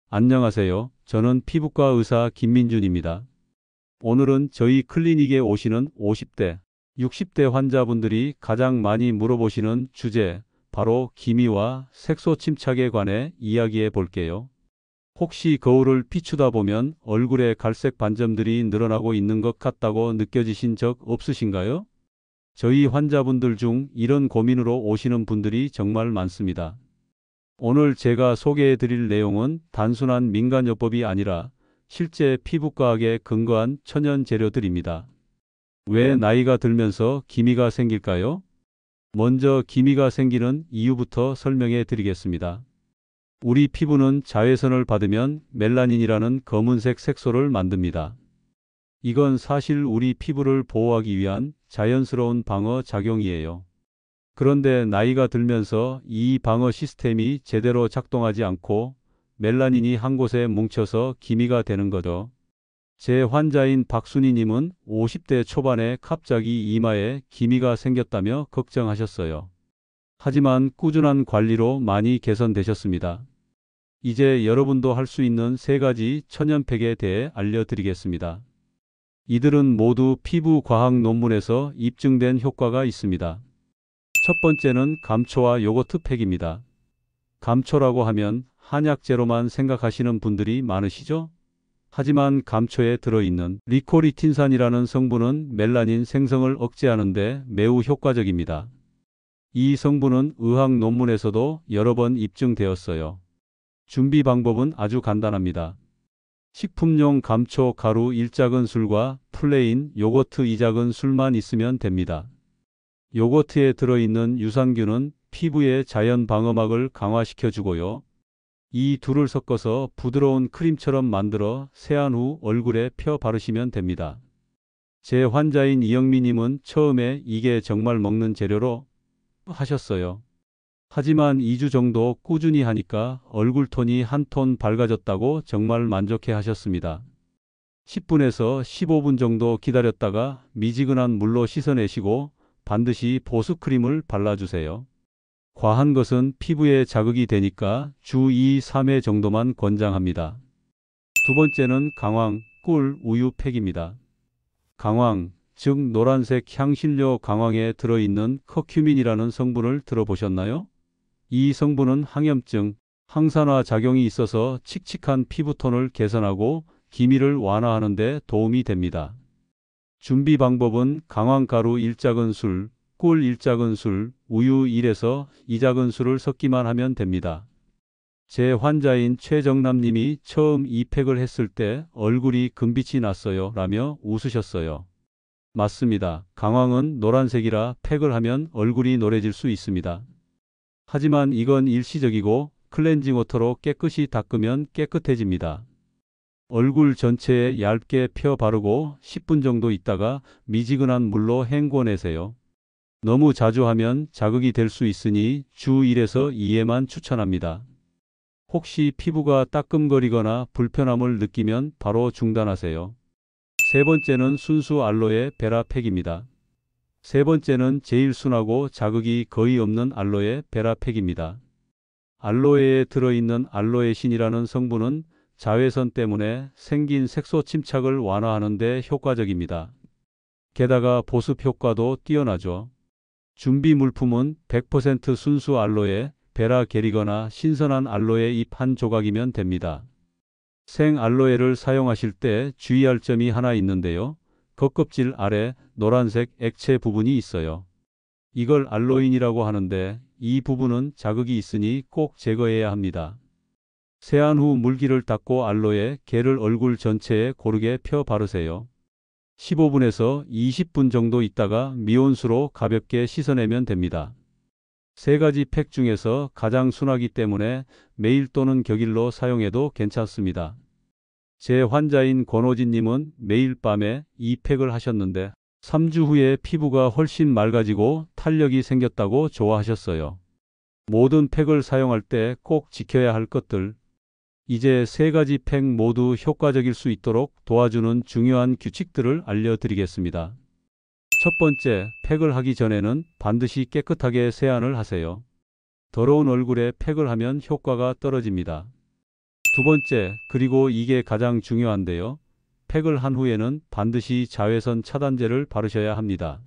안녕하세요. 저는 피부과 의사 김민준입니다. 오늘은 저희 클리닉에 오시는 50대, 60대 환자분들이 가장 많이 물어보시는 주제, 바로 기미와 색소 침착에 관해 이야기해 볼게요. 혹시 거울을 비추다 보면 얼굴에 갈색 반점들이 늘어나고 있는 것 같다고 느껴지신 적 없으신가요? 저희 환자분들 중 이런 고민으로 오시는 분들이 정말 많습니다. 오늘 제가 소개해 드릴 내용은 단순한 민간요법이 아니라 실제 피부과학에 근거한 천연 재료들입니다. 왜 나이가 들면서 기미가 생길까요? 먼저 기미가 생기는 이유부터 설명해 드리겠습니다. 우리 피부는 자외선을 받으면 멜라닌이라는 검은색 색소를 만듭니다. 이건 사실 우리 피부를 보호하기 위한 자연스러운 방어 작용이에요. 그런데 나이가 들면서 이 방어 시스템이 제대로 작동하지 않고 멜라닌이 한 곳에 뭉쳐서 기미가 되는 거죠. 제 환자인 박순희님은 50대 초반에 갑자기 이마에 기미가 생겼다며 걱정하셨어요. 하지만 꾸준한 관리로 많이 개선되셨습니다. 이제 여러분도 할 수 있는 3가지 천연팩에 대해 알려드리겠습니다. 이들은 모두 피부 과학 논문에서 입증된 효과가 있습니다. 첫 번째는 감초와 요거트 팩입니다. 감초라고 하면 한약재로만 생각하시는 분들이 많으시죠? 하지만 감초에 들어있는 리코리틴산이라는 성분은 멜라닌 생성을 억제하는 데 매우 효과적입니다. 이 성분은 의학 논문에서도 여러 번 입증되었어요. 준비 방법은 아주 간단합니다. 식품용 감초 가루 1작은술과 플레인 요거트 2작은술만 있으면 됩니다. 요거트에 들어있는 유산균은 피부의 자연 방어막을 강화시켜 주고요. 이 둘을 섞어서 부드러운 크림처럼 만들어 세안 후 얼굴에 펴 바르시면 됩니다. 제 환자인 이영미님은 처음에 이게 정말 먹는 재료로 하셨어요. 하지만 2주 정도 꾸준히 하니까 얼굴 톤이 한 톤 밝아졌다고 정말 만족해 하셨습니다. 10분에서 15분 정도 기다렸다가 미지근한 물로 씻어내시고 반드시 보습크림을 발라주세요. 과한 것은 피부에 자극이 되니까 주 2, 3회 정도만 권장합니다. 두 번째는 강황, 꿀, 우유 팩입니다. 강황, 즉 노란색 향신료 강황에 들어있는 커큐민이라는 성분을 들어보셨나요? 이 성분은 항염증, 항산화 작용이 있어서 칙칙한 피부톤을 개선하고 기미를 완화하는 데 도움이 됩니다. 준비 방법은 강황가루 1작은술, 꿀 1작은술, 우유 1에서 2작은술을 섞기만 하면 됩니다. 제 환자인 최정남님이 처음 이 팩을 했을 때 얼굴이 금빛이 났어요 라며 웃으셨어요. 맞습니다. 강황은 노란색이라 팩을 하면 얼굴이 노래질 수 있습니다. 하지만 이건 일시적이고 클렌징 워터로 깨끗이 닦으면 깨끗해집니다. 얼굴 전체에 얇게 펴 바르고 10분 정도 있다가 미지근한 물로 헹궈내세요. 너무 자주 하면 자극이 될 수 있으니 주 1에서 2회만 추천합니다. 혹시 피부가 따끔거리거나 불편함을 느끼면 바로 중단하세요. 세 번째는 순수 알로에 베라 팩입니다. 세 번째는 제일 순하고 자극이 거의 없는 알로에 베라 팩입니다. 알로에에 들어있는 알로에신이라는 성분은 자외선 때문에 생긴 색소 침착을 완화하는 데 효과적입니다. 게다가 보습 효과도 뛰어나죠. 준비 물품은 100% 순수 알로에, 베라 겔이거나 신선한 알로에 잎 한 조각이면 됩니다. 생 알로에를 사용하실 때 주의할 점이 하나 있는데요. 겉껍질 아래 노란색 액체 부분이 있어요. 이걸 알로인이라고 하는데 이 부분은 자극이 있으니 꼭 제거해야 합니다. 세안 후 물기를 닦고 알로에 겔을 얼굴 전체에 고르게 펴 바르세요. 15분에서 20분 정도 있다가 미온수로 가볍게 씻어내면 됩니다. 3가지 팩 중에서 가장 순하기 때문에 매일 또는 격일로 사용해도 괜찮습니다. 제 환자인 권호진님은 매일 밤에 이 팩을 하셨는데 3주 후에 피부가 훨씬 맑아지고 탄력이 생겼다고 좋아하셨어요. 모든 팩을 사용할 때 꼭 지켜야 할 것들. 이제 3가지 팩 모두 효과적일 수 있도록 도와주는 중요한 규칙들을 알려드리겠습니다. 첫 번째, 팩을 하기 전에는 반드시 깨끗하게 세안을 하세요. 더러운 얼굴에 팩을 하면 효과가 떨어집니다. 두 번째, 그리고 이게 가장 중요한데요. 팩을 한 후에는 반드시 자외선 차단제를 바르셔야 합니다.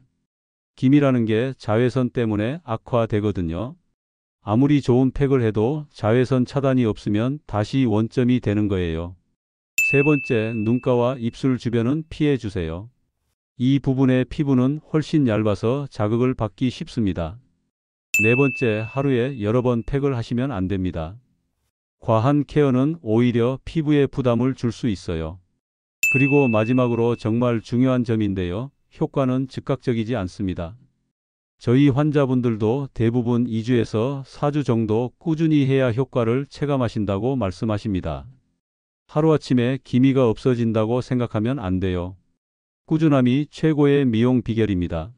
기미라는 게 자외선 때문에 악화되거든요. 아무리 좋은 팩을 해도 자외선 차단이 없으면 다시 원점이 되는 거예요. 세 번째, 눈가와 입술 주변은 피해 주세요. 이 부분의 피부는 훨씬 얇아서 자극을 받기 쉽습니다. 네 번째, 하루에 여러 번 팩을 하시면 안 됩니다. 과한 케어는 오히려 피부에 부담을 줄 수 있어요. 그리고 마지막으로 정말 중요한 점인데요. 효과는 즉각적이지 않습니다. 저희 환자분들도 대부분 2주에서 4주 정도 꾸준히 해야 효과를 체감하신다고 말씀하십니다. 하루아침에 기미가 없어진다고 생각하면 안 돼요. 꾸준함이 최고의 미용 비결입니다.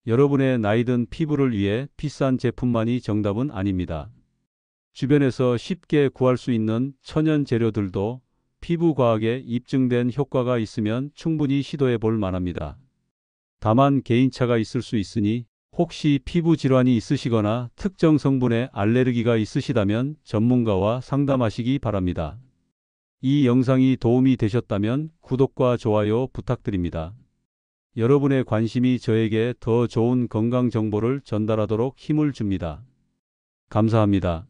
여러분의 나이든 피부를 위해 비싼 제품만이 정답은 아닙니다. 주변에서 쉽게 구할 수 있는 천연 재료들도 피부 과학에 입증된 효과가 있으면 충분히 시도해 볼 만합니다. 다만 개인차가 있을 수 있으니 혹시 피부 질환이 있으시거나 특정 성분에 알레르기가 있으시다면 전문가와 상담하시기 바랍니다. 이 영상이 도움이 되셨다면 구독과 좋아요 부탁드립니다. 여러분의 관심이 저에게 더 좋은 건강 정보를 전달하도록 힘을 줍니다. 감사합니다.